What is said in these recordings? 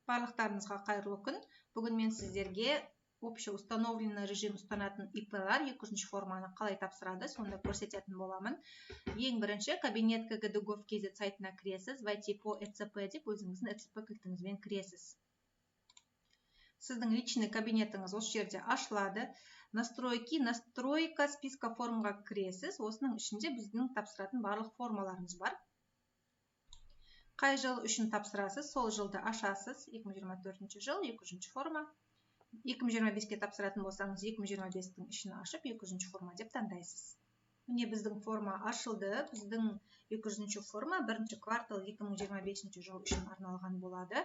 Барлықтарыңызға қайырлы күн. Бүгін мен сіздерге общеустановленный режим ұстанатын ИП-лар 2-ші форманы қалай тапсырады, сонда көрсететін боламын. Ең бірінші кабинет КГД.gov.kz сайтына кіресіз, войти по ЭЦП деп өзіңіздің ЭЦП кілтіңізбен кіресіз. Сіздің личный кабинетіңіз осы жерде ашылады. Настройка списка формға кіресіз. Осының ішінде біздің тапсыратын барлық формаларымыз бар. Қай жыл үшін тапсырасыз, сол жылды ашасыз. 2024 жыл, 2-ші форма. 2025-ке тапсыратын болсаңыз, 2025-тің ішін ашып, 2-ші форма деп таңдайсыз. Міне біздің форма ашылды. Біздің 2-ші форма 1-ші квартал 2025 жыл үшін арналған болады.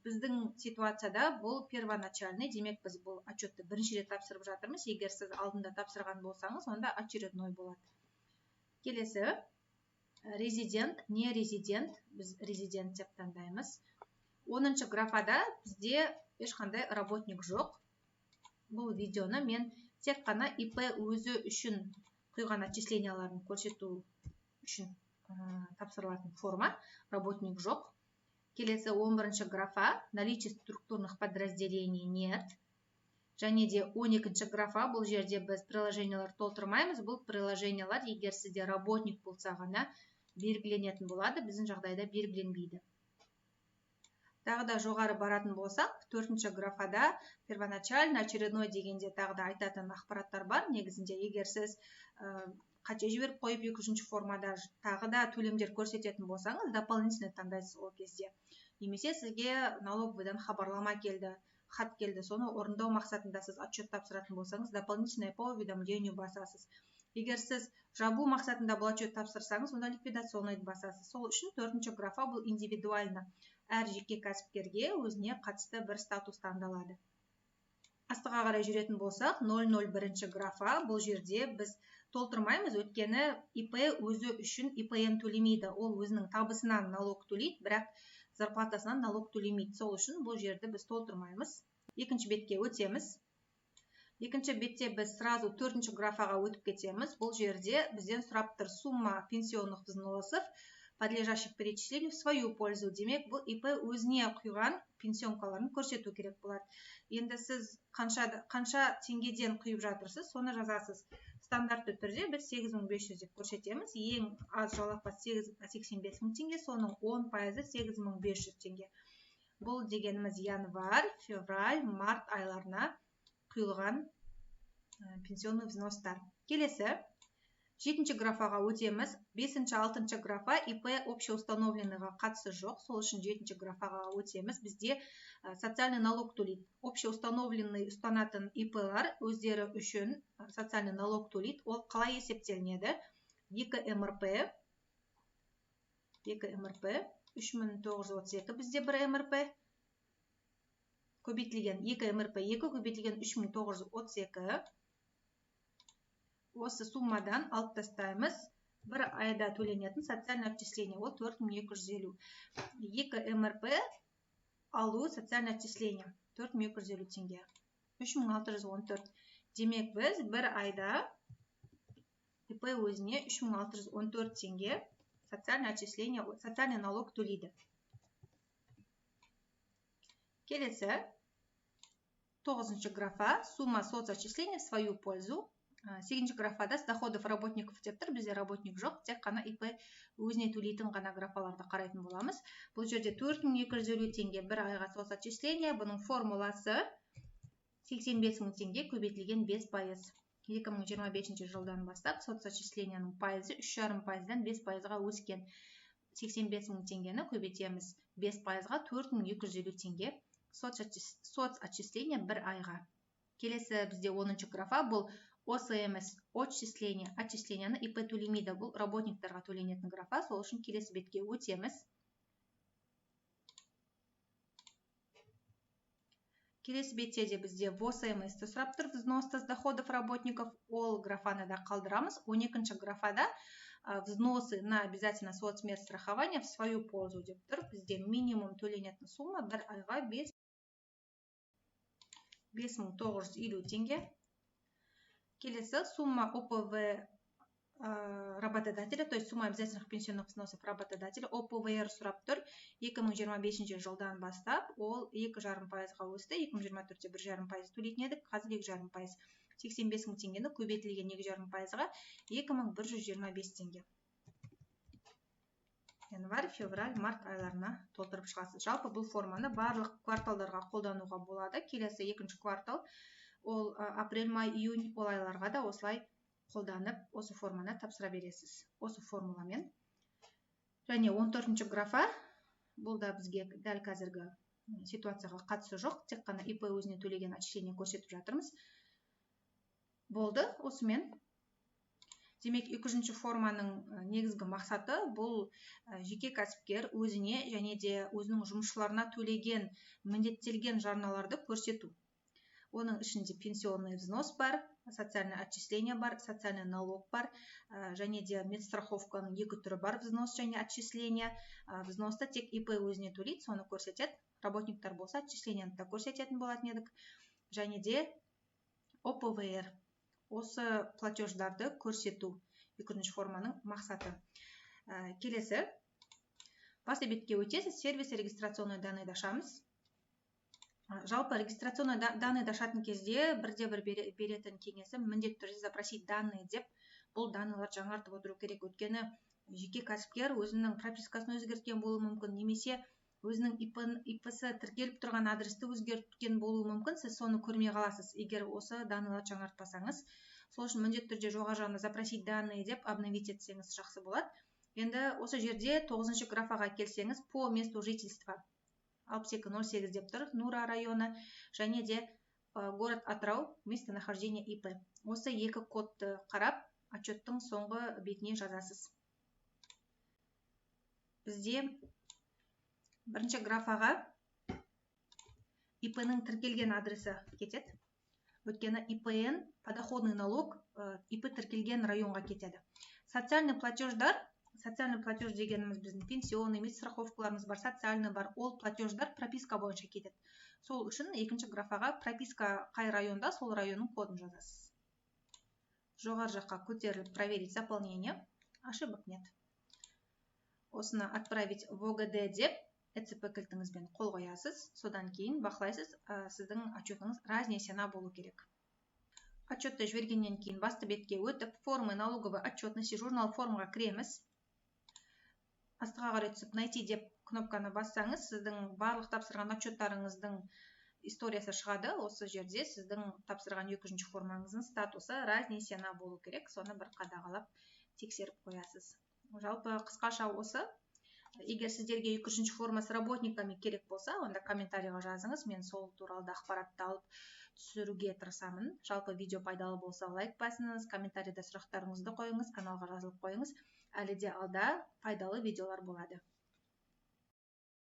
Біздің ситуацияда бұл первоначальный, демек біз бұл отчетты бірінші рет тапсырып жатырмыз. Егер сіз алдында тапсырған болсаңыз, онда очередной болады. Келесі резидент, не резидент, біз резидент деп таңдаймыз. 10-ші графада бізде ешқандай работник жоқ. Бұл видеоны мен тек қана ИП өзі үшін құйған отчисленияларын көрсету үшін тапсырылатын форма, работник жоқ. Келесі 11-ші графа, наличие структурных подразделений нет. Және де 12-ші графа, бұл жерде біз приложениялар толтырмаймыз. Бұл приложениялар, егер сізде работник болса ғана белгіленетін болады, біздің жағдайда белгіленбейді. Тағы да жоғары баратын болсақ, 4-ші графада первоначально, очередной дегенде тағы да айтатын ақпараттар бар. Негізінде, егер сіз қате жіберіп қойып 2-ші формада тағы да төлемдер көрсететін болсаңыз, дополнительный таңдайсыз ол кезде. Немесе сізге налоговыйдан хабарлама келді, хат келді, соны орындау мақсатында сіз отчет тапсыратын болсаңыз, дополнительное по уведомлению басасыз. Егер сіз жабу мақсатында бұл отчет тапсырсаңыз, онда ликвидационный басасыз. Сол үшін 4-ші графа бұл индивидуально. Әр жеке кәсіпкерге өзіне қатысты бір статус таңдалады. Астыға қарай жүретін болсақ, 001-ші графа, бұл жерде біз толтырмаймыз, өйткені ИП өзі үшін ИПН төлемейді. Ол өзінің табысынан налог төлейді, бірақ зарплатасынан налог төлемейді. Сол үшін бұл жерді біз толтырмаймыз. Екінші бетке өтеміз. Екінші бетте біз сразу 4-ші графаға өтіп кетеміз. Бұл жерде бізден сұрап тұр сумма пенсионных взносов, подлежащих перечислению в свою пользу. Демек, бұл ИП өзіне құйған пенсионкаларын көрсету керек болады. Енді сіз қанша теңгеден құйып жатырсыз, соны жазасыз. Стандартты түрде біз 8500 деп көрсетеміз. Ең аз жалақы 85 000 теңге, соның 10% 8500 теңге. Бұл дегеніміз январь, февраль, март айларына құйылған пенсионный взностар. Келесі 7-ші графаға өтеміз. 5-ші, 6-ші графа ИП общеустановленныйға қатысы жоқ. Сол үшін 7-ші графаға өтеміз. Бізде социальный налог төлейді. Общеустановленный ұстанатын ИП-лар өздері үшін социальный налог төлейді. Ол қалай есептелінеді? 2 МРП 3932, бізде 1 МРП көбейтілген 2 МРП 2 көбейтілген 3932. Осы суммадан алып тастаймыз. Бір айда төленетін социальный отчисление, ол 4250. 2 МРП алу социальный отчисление 4250 теңге. 3614. Демек біз бір айда ИП өзіне 3614 теңге социальный отчисление, социальный налог төлейді. Келесі 9-ші графа, сумма соцотчисления в свою пользу. 8-ші графада с доходов работников деп тұр, бізде работник жоқ, тек қана ИП өзіне төлейтін ғана графаларды қарайтын боламыз. Бұл жерде 4250 теңге бір айға соцотчисление, бұның формуласы 85 000 теңге көбейтілген 5%. 2025 жылдан бастап соцотчисленияның пайызы 3,5%-дан 5%-ға өскен. 85 000 теңгені көбейтеміз 5%-ға 4250 теңге соцотчисление бір айға. Келесі бізде 10-ші графа, бұл ОСМС, отчисленияны ИП төлемейді. Бұл работниктарға төленетін графа, сол үшін келесі бетке өтеміз. Келесі бетте де бізде ОСМС-ті сұрап тұр, взносы с доходов работников, ол графаны да қалдырамыз. 12-ші графада взносы на обязательно соцмедстрахование в свою пользу деп тұр. Бізде минимум төленетін сумма бір айға 5950 теңге. Келесі сумма ОПВ работодателя, то есть сумма обязательных пенсионных взносов работодателя ОПВР сұрап тұр. 2025 жылдан бастап ол 2,5%-ға өсті. 2024-те 1,5% төлейтін едік, қазір 2,5%. 85 мың теңгені көбейтілген 2,5%-ға 2125 теңге. Январь, февраль, март айларына толтырып шығасыз. Жалпы бұл форманы барлық кварталдарға қолдануға болады. Келесі екінші квартал, ол апрель, май, июнь ол айларға да осылай қолданып, осы форманы тапсыра бересіз. Осы формуламен. Және 14-ші графа, бұл да бізге дәл қазіргі ситуацияға қатысы жоқ, тек қана ИП өзіне төлеген отчисление көрсетіп жатырмыз. Болды, осымен. Демек, 2-ші форманың негізгі мақсаты бұл жеке кәсіпкер өзіне және де өзінің жұмысшыларына төлеген міндеттелген жарналарды көрсету. Оның ішінде пенсионный взнос бар, социальное отчисление бар, социальный налог бар, және де медстраховканың екі түрі бар, взнос және отчисление. Взносты тек ИП өзіне төлейді, соны көрсетеді. Работниктар болса, отчисленияны да көрсететін болатын едік. Және де ОПВР. Осы платеждарды көрсету 2-ші форманың мақсаты. Келесі, басты бетке өтесіз, сервис регистрационный данныйды ашамыз. Жалпы регистрационный данныйды ашатын кезде бірде-бір беретін кеңесі міндетті түрде запросить данные деп, бұл данныйлар жаңартып отыру керек. Өйткені жеке кәсіпкер өзінің пропискасын өзгерткен болуы мүмкін, немесе өзінің ИП-сы тіркеліп тұрған адресті өзгерткен болуы мүмкін, сіз соны көрмей қаласыз, егер осы данныйларды жаңартпасаңыз. Сол үшін міндетті түрде жоғары жағында запросить данные деп обновить етсеңіз жақсы болады. Енді осы жерде 9-ші графаға келсеңіз, по месту жительства 6208 деп тұр, Нура районы, және де город Атырау, местонахождение ИП. Осы екі кодты қарап, отчеттың соңғы бетіне жазасыз. Бізде 1-ші графаға ИП-ның тіркелген адресі кетеді. Өткені ИПН, подоходный налог, ИП тіркелген районға кетеді. Социальный платеждар, социальный платеж дегеніміз біздің пенсионный, медстраховкаларымыз бар, социальный бар, ол платеждар прописка бойынша кетеді. Сол үшін 2-ші графаға прописка қай районда, сол районның кодын жазасыз. Жоғары жаққа көтеріліп проверить заполнение, ошибок нет. Осыны отправить в ОГД деп, ЭЦП кілтіңізбен қол қоясыз, содан кейін бақылайсыз, сіздің отчетыңыз разнесена болу керек. Отчетты жібергеннен кейін басты бетке өтіп, формы налоговой отчетности журнал формаға кіреміз. Астыға қарай түсіп, найти деп кнопканы бассаңыз, сіздің барлық тапсырған отчеттарыңыздың историясы шығады. Осы жерде сіздің тапсырған 2-ші формаңыздың статусы разнесена болу керек. Соны бір қадағалап тексеріп қоясыз. Жалпы қысқаша осы. Егер сіздерге 2-ші форма с работниками керек болса, онда комментарийға жазыңыз. Мен сол туралы ақпаратты алып түсіруге тырысамын. Жалпы видео пайдалы болса, лайк басыңыз, комментарийда сұрақтарыңызды қойыңыз, каналға жазылып қойыңыз. Әлі де алда пайдалы видеолар болады.